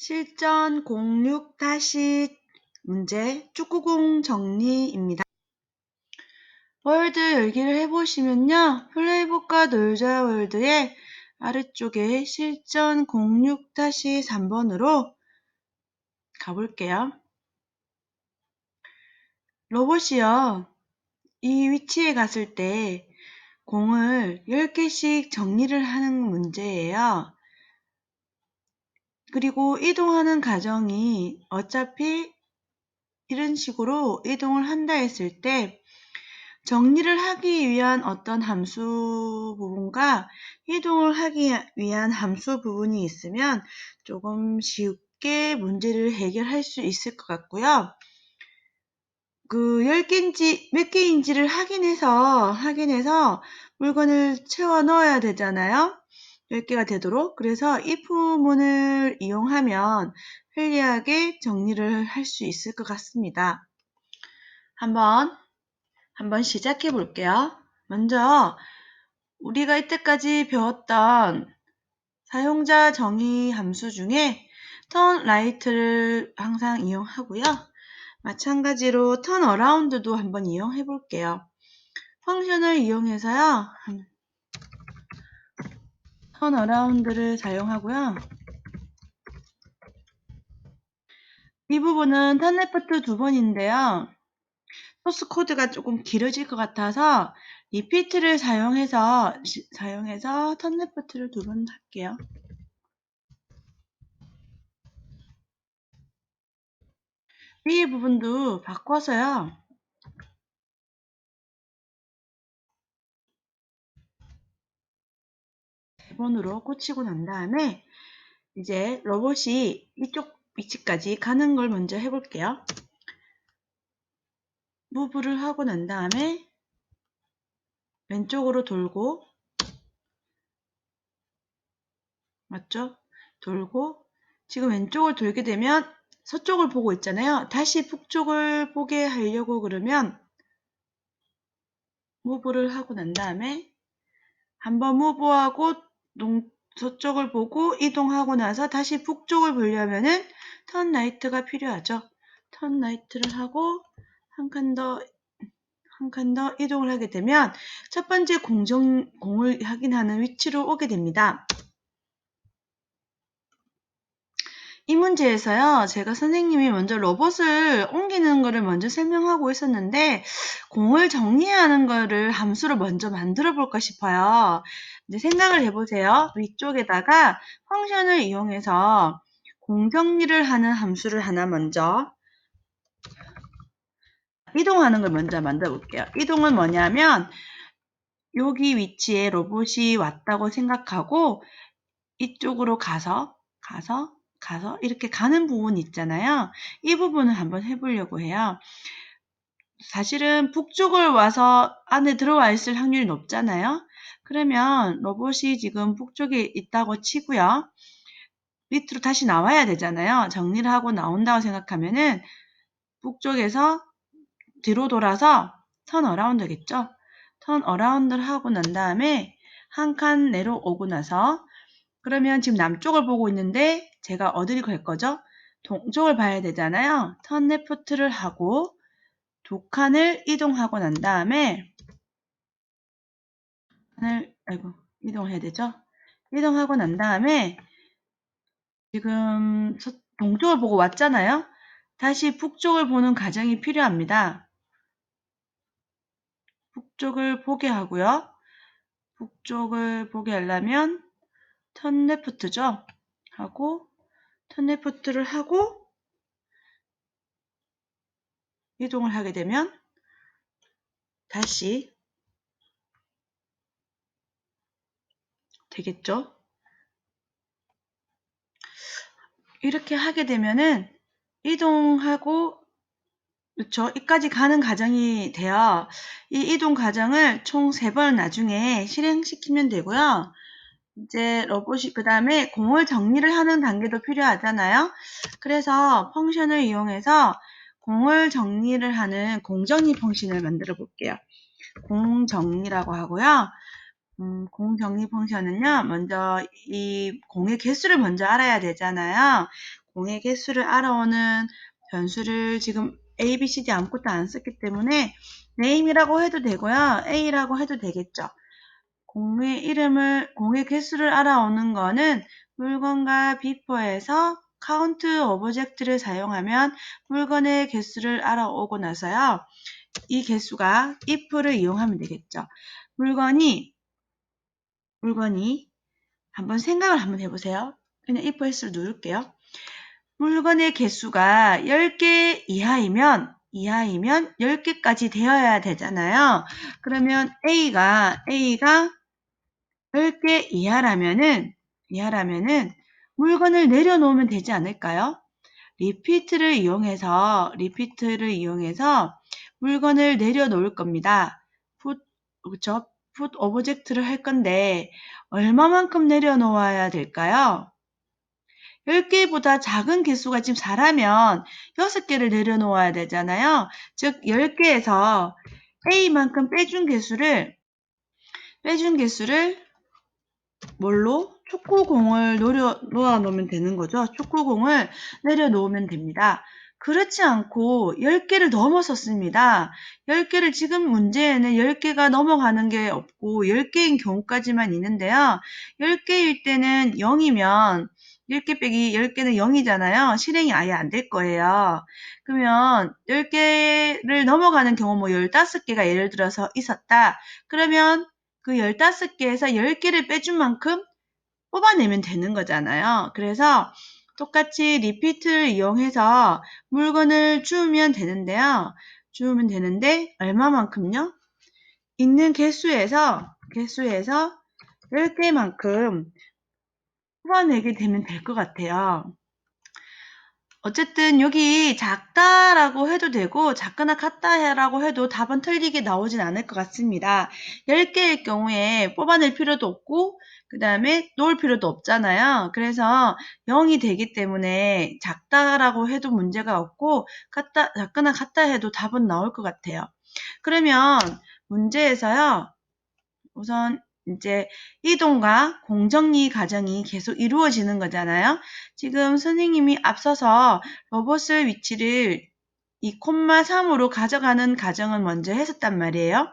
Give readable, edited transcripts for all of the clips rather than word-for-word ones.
실전 06 문제 축구공 정리입니다. 월드 열기를 해보시면요. 플레이북과 놀자 월드의 아래쪽에 실전 06-3번으로 가볼게요. 로봇이요. 이 위치에 갔을 때 공을 10개씩 정리를 하는 문제예요. 그리고 이동하는 과정이 어차피 이런 식으로 이동을 한다 했을 때 정리를 하기 위한 어떤 함수 부분과 이동을 하기 위한 함수 부분이 있으면 조금 쉽게 문제를 해결할 수 있을 것 같고요. 그 10개인지 몇 개인지를 확인해서 물건을 채워 넣어야 되잖아요. 10개가 되도록. 그래서 if문을 이용하면 편리하게 정리를 할 수 있을 것 같습니다. 한번 시작해 볼게요. 먼저 우리가 이때까지 배웠던 사용자 정의 함수 중에 turn right를 항상 이용하고요. 마찬가지로 turn around도 한번 이용해 볼게요. 펑션을 이용해서요. turn around를 사용하고요. 이 부분은 turn left 2번인데요. 소스 코드가 조금 길어질 것 같아서 리피트를 사용해서 turn left를 2번 할게요. 이 부분도 바꿔서요. 3번으로 꽂히고 난 다음에 이제 로봇이 이쪽 위치까지 가는 걸 먼저 해볼게요. 무브를 하고 난 다음에 왼쪽으로 돌고, 맞죠? 돌고, 지금 왼쪽을 돌게 되면 서쪽을 보고 있잖아요. 다시 북쪽을 보게 하려고 그러면 무브를 하고 난 다음에 한번 무브하고 서쪽을 보고 이동하고 나서 다시 북쪽을 보려면은 턴 라이트가 필요하죠. 턴 라이트를 하고 한 칸 더 이동을 하게 되면 첫 번째 공을 확인하는 위치로 오게 됩니다. 이 문제에서요, 제가 선생님이 먼저 로봇을 옮기는 거를 먼저 설명하고 있었는데, 공을 정리하는 거를 함수로 먼저 만들어 볼까 싶어요. 이제 생각을 해보세요. 위쪽에다가 펑션을 이용해서 공 정리를 하는 함수를 하나 먼저 이동하는 걸 먼저 만들어 볼게요. 이동은 뭐냐면 여기 위치에 로봇이 왔다고 생각하고 이쪽으로 가서 이렇게 가는 부분이 있잖아요. 이 부분을 한번 해보려고 해요. 사실은 북쪽을 와서 안에 들어와 있을 확률이 높잖아요. 그러면 로봇이 지금 북쪽에 있다고 치고요. 밑으로 다시 나와야 되잖아요. 정리를 하고 나온다고 생각하면은 북쪽에서 뒤로 돌아서 턴 어라운드겠죠. 턴 어라운드를 하고 난 다음에 한 칸 내려오고 나서 그러면 지금 남쪽을 보고 있는데 제가 어디를 갈 거죠? 동쪽을 봐야 되잖아요. 턴 레프트를 하고 2칸을 이동하고 난 다음에 이동을 해야 되죠? 이동하고 난 다음에 지금 동쪽을 보고 왔잖아요. 다시 북쪽을 보는 과정이 필요합니다. 북쪽을 보게 하고요. 북쪽을 보게 하려면 턴 레프트죠? 하고 턴 레프트를 하고 이동을 하게 되면 다시 되겠죠? 이렇게 하게 되면은 이동하고 그렇죠? 이까지 가는 과정이 돼요. 이 이동 과정을 총 3번 나중에 실행시키면 되고요. 이제 로봇이 그 다음에 공을 정리를 하는 단계도 필요하잖아요. 그래서 펑션을 이용해서 공을 정리를 하는 공정리 펑션을 만들어 볼게요. 공정리라고 하고요. 공정리 펑션은요, 먼저 이 공의 개수를 먼저 알아야 되잖아요. 공의 개수를 알아오는 변수를 지금 A, B, C, D 아무것도 안 썼기 때문에 name이라고 해도 되고요. A라고 해도 되겠죠. 공의 개수를 알아오는 거는 물건과 before에서 count object를 사용하면 물건의 개수를 알아오고 나서요. 이 개수가 if를 이용하면 되겠죠. 물건이 한번 생각을 한번 해보세요. 그냥 if 헬스를 누를게요. 물건의 개수가 10개 이하이면 10개까지 되어야 되잖아요. 그러면 A가 10개 이하라면은 물건을 내려놓으면 되지 않을까요? 리피트를 이용해서 물건을 내려놓을 겁니다. 그쵸? put object를 할 건데 얼마만큼 내려놓아야 될까요? 10개보다 작은 개수가 지금 4라면 6개를 내려놓아야 되잖아요. 즉 10개에서 A만큼 빼준 개수를 뭘로? 축구공을 놓아놓으면 되는 거죠. 축구공을 내려놓으면 됩니다. 그렇지 않고 10개를 넘어섰습니다. 10개를 지금 문제에는 10개가 넘어가는 게 없고 10개인 경우까지만 있는데요. 10개일 때는 0이면 10개 빼기 10개는 0이잖아요. 실행이 아예 안 될 거예요. 그러면 10개를 넘어가는 경우 뭐 15개가 예를 들어서 있었다. 그러면 그 15개에서 10개를 빼준 만큼 뽑아내면 되는 거잖아요. 그래서 똑같이 리피트를 이용해서 물건을 주우면 되는데요. 얼마만큼요? 있는 개수에서 10개만큼 뽑아내게 되면 될 것 같아요. 어쨌든 여기 작다라고 해도 되고 작거나 같다라고 해도 답은 틀리게 나오진 않을 것 같습니다. 10개일 경우에 뽑아낼 필요도 없고 그 다음에 놓을 필요도 없잖아요. 그래서 0이 되기 때문에 작다라고 해도 문제가 없고 작거나 같다 해도 답은 나올 것 같아요. 그러면 문제에서요. 우선 이제 이동과 공정리 과정이 계속 이루어지는 거잖아요. 지금 선생님이 앞서서 로봇의 위치를 2,3으로 가져가는 과정을 먼저 했었단 말이에요.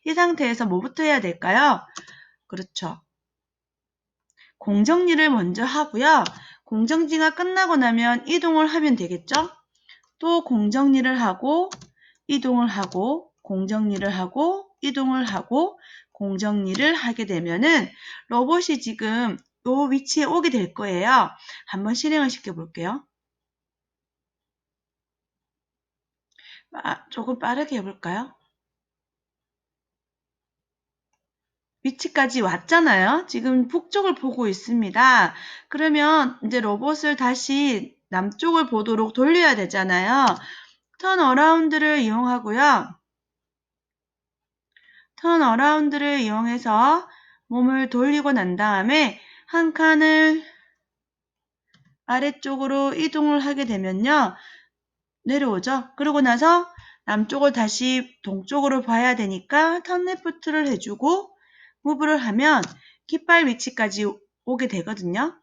이 상태에서 뭐부터 해야 될까요? 그렇죠. 공정리를 먼저 하고요. 공정지가 끝나고 나면 이동을 하면 되겠죠? 또 공정리를 하고 이동을 하고 공정리를 하고 이동을 하고 공정리를 하게 되면은 로봇이 지금 이 위치에 오게 될 거예요. 한번 실행을 시켜 볼게요. 조금 빠르게 해볼까요? 위치까지 왔잖아요. 지금 북쪽을 보고 있습니다. 그러면 이제 로봇을 다시 남쪽을 보도록 돌려야 되잖아요. 턴 어라운드를 이용하고요. 턴 어라운드를 이용해서 몸을 돌리고 난 다음에 한 칸을 아래쪽으로 이동을 하게 되면요. 내려오죠. 그러고 나서 남쪽을 다시 동쪽으로 봐야 되니까 턴 레프트를 해주고 무브를 하면 깃발 위치까지 오게 되거든요.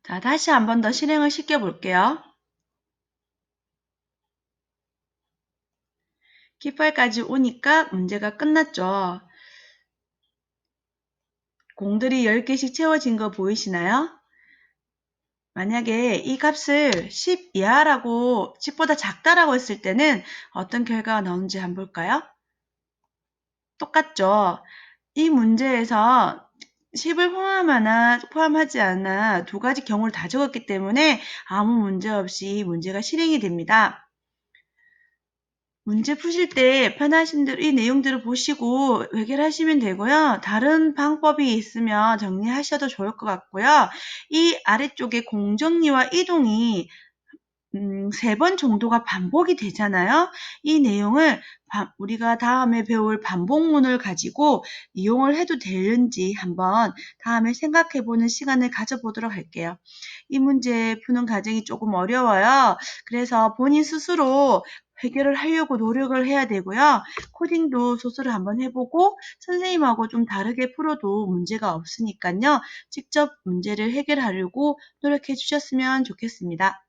자, 다시 한 번 더 실행을 시켜 볼게요. 깃발까지 오니까 문제가 끝났죠. 공들이 10개씩 채워진 거 보이시나요? 만약에 이 값을 10 이하라고 10보다 작다라고 했을 때는 어떤 결과가 나오는지 한번 볼까요? 똑같죠. 이 문제에서 10을 포함하지 않아 두 가지 경우를 다 적었기 때문에 아무 문제 없이 문제가 실행이 됩니다. 문제 푸실 때 편하신 대로 이 내용들을 보시고 해결하시면 되고요. 다른 방법이 있으면 정리하셔도 좋을 것 같고요. 이 아래쪽에 공정리와 이동이 3번 정도가 반복이 되잖아요. 이 내용을 우리가 다음에 배울 반복문을 가지고 이용을 해도 되는지 한번 다음에 생각해 보는 시간을 가져보도록 할게요. 이 문제 푸는 과정이 조금 어려워요. 그래서 본인 스스로 해결을 하려고 노력을 해야 되고요. 코딩도 스스로 한번 해보고 선생님하고 좀 다르게 풀어도 문제가 없으니까요. 직접 문제를 해결하려고 노력해 주셨으면 좋겠습니다.